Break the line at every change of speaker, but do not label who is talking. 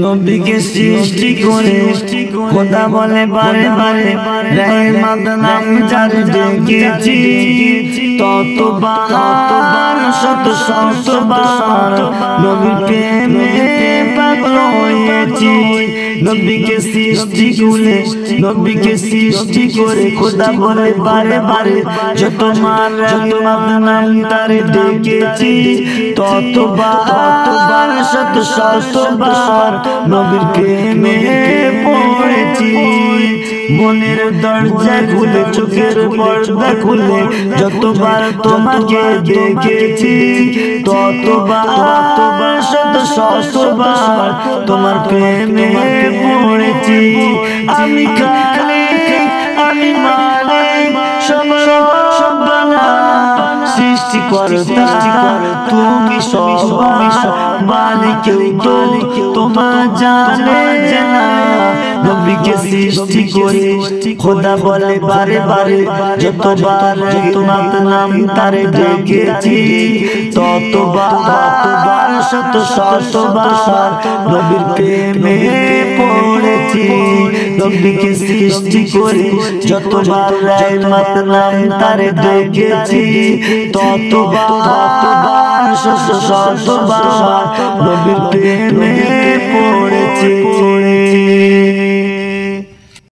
নবীকে সৃষ্টি করে খোদা বলে বারে বারে রহমত নাম যার ডেকেছি ততবার শত শতবার নবীর প্রেমে পাগল হয়েছি। নবীকে সৃষ্টি করে খোদা বলে বারে বারে যত মার রহমত নাম তার ডেকেছি ততবার শত শতবার নবীর প্রেমে পড়েছি। মনের দরজা খুলে চোখের পর্দা খুলে যতবার তোমাকে দেখেছি ততবার শত শতবার তোমার প্রেমে পড়েছি। আমি খালিক আমি মালিক সবার সৃষ্টিকর্তা তুমি সবার মালিক তোমার জানে জানা। নবীকে সৃষ্টি করে খোদা বলে বারে বারে যতবার তোমার নাম তারে ডেকেছি ততবার শত শতবার নবীর প্রেমে পড়েছি। নবীকে সৃষ্টি করে যতবার রহমত নাম তারে ডেকেছি ততবার শত শতবার নবীর প্রেমে পড়েছি।